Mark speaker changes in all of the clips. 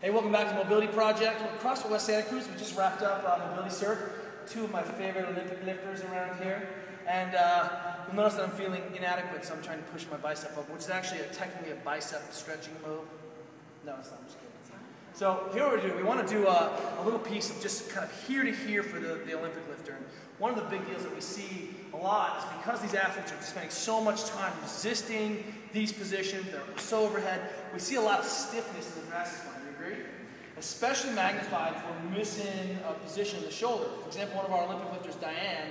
Speaker 1: Hey, welcome back to Mobility Project. We're across West Santa Cruz. We just wrapped up Mobility Cert. Two of my favorite Olympic lifters around here. And you'll notice that I'm feeling inadequate, so I'm trying to push my bicep up, which is actually technically a bicep stretching move. No, it's not. I'm just kidding. So here what we do, we want to do a little piece of just kind of here to here for the Olympic lifter. And one of the big deals that we see a lot is because these athletes are spending so much time resisting these positions, they're so overhead, we see a lot of stiffness in the thoracic spine. You agree? Especially magnified if we're missing a position in the shoulder. For example, one of our Olympic lifters, Diane,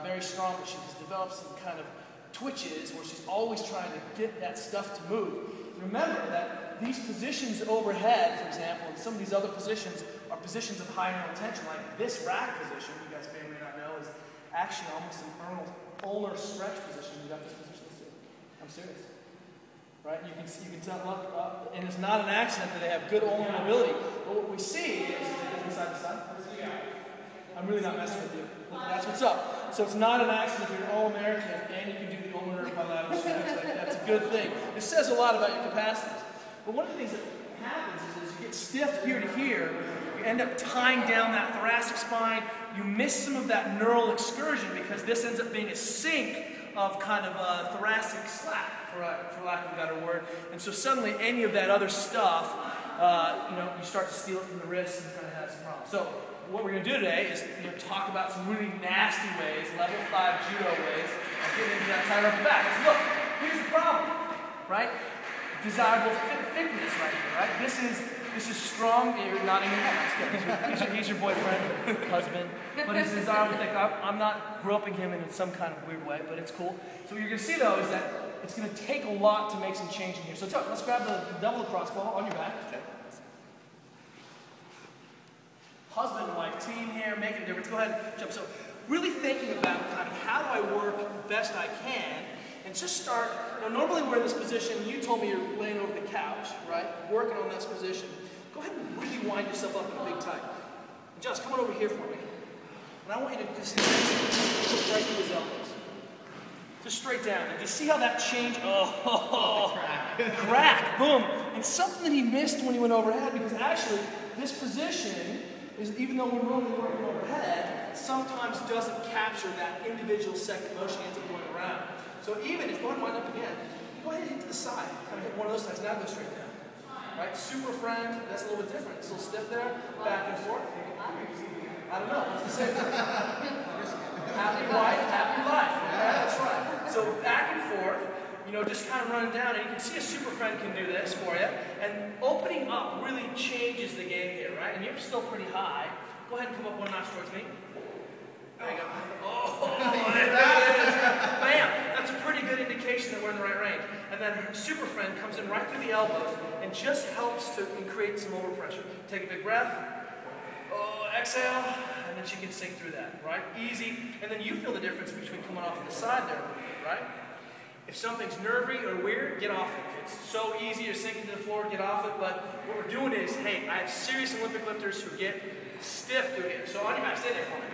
Speaker 1: very strong, but she has developed some kind of twitches where she's always trying to get that stuff to move. Remember that these positions overhead, for example, and some of these other positions are positions of high neural tension, like this rack position, you guys may or may not know, is actually almost an ulnar stretch position. You got this position too. I'm serious. Right? You can tell, look, and it's not an accident that they have good ulnar mobility. But what we see is different side to side. I'm really not messing with you. That's what's up. So it's not an accident if you're an All-American and you can do the ulnar bilateral stretch. That's a good thing. It says a lot about your capacities. But one of the things that happens is you get stiff here to here, you end up tying down that thoracic spine, you miss some of that neural excursion because this ends up being a sink of kind of thoracic slack, for lack of a better word. And so suddenly any of that other stuff, you start to steal it from the wrist and kind of have some problems. So what we're going to do today is talk about some really nasty ways, level 5 judo ways, of getting into that tight upper back. So look, here's the problem, right? Desirable thickness right here, right? This is strong. You're nodding your head. That's good. He's your boyfriend, husband. But it's desirable thick. I'm not groping him in some kind of weird way, but it's cool. So what you're going to see though is that it's going to take a lot to make some change in here. So let's grab the double lacrosse ball on your back. Okay. Husband and wife team here, making a difference. Go ahead and jump. So really thinking about kind of how do I work best I can. And just start, normally we're in this position, you told me you're laying over the couch, right? Working on this position. Go ahead and really wind yourself up in a big tight. And Just come on over here for me. And I want you to just right through his elbows. Just straight down. And you see how that changed? Oh, crack, boom. And something that he missed when he went overhead, because actually this position is, even though we're normally working overhead, sometimes doesn't capture that individual second motion ends up going around. So even if, go ahead and wind up again, go ahead and hit to the side. Kind of hit one of those sides, now go straight down. Right? Super friend, that's a little bit different. It's a little stiff there, back and forth. I don't know, what's the same thing? Happy wife, happy life. Okay, that's right. So back and forth, just kind of running down, and you can see a super friend can do this for you. And opening up really changes the game here, right? And you're still pretty high. Go ahead and come up one notch towards me. There you go. Oh, there it is. Bam! That's a pretty good indication that we're in the right range. And then her super friend comes in right through the elbows and just helps to create some overpressure. Take a big breath. Oh, exhale. And then she can sink through that, right? Easy. And then you feel the difference between coming off to the side there, right? If something's nervy or weird, get off it. If it's so easy, you're sinking to the floor, get off it. But what we're doing is, hey, I have serious Olympic lifters who get stiff through here. So on your back, stay there for me.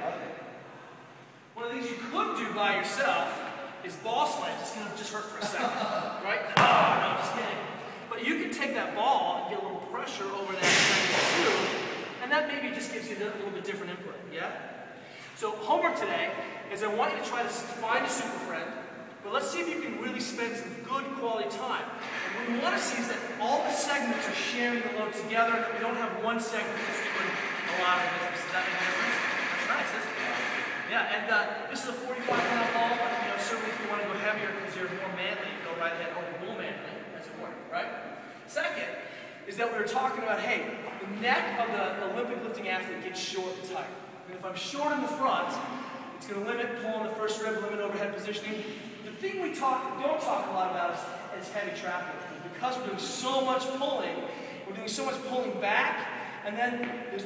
Speaker 1: One of the things you could do by yourself is ball slams. It's going to just hurt for a second, right? Oh, no, just kidding. But you can take that ball and get a little pressure over that shoe, and that maybe just gives you a little bit different input, yeah? So homework today is I want you to try to find a super friend, but let's see if you can really spend some good quality time. And what we want to see is that all the segments are sharing the load together, and that we don't have one segment that's doing a lot of business. Does that make a difference? That's nice, isn't it? Yeah, and this is a 45-pound ball, but certainly if you want to go heavier because you're more manly, go right ahead, or more manly, as it were, right? Second is that we were talking about, hey, the neck of the Olympic lifting athlete gets short and tight. And if I'm short in the front, it's going to limit pulling the first rib, limit overhead positioning. The thing we don't talk a lot about is heavy trap work. Because we're doing so much pulling, we're doing so much pulling back, and then there's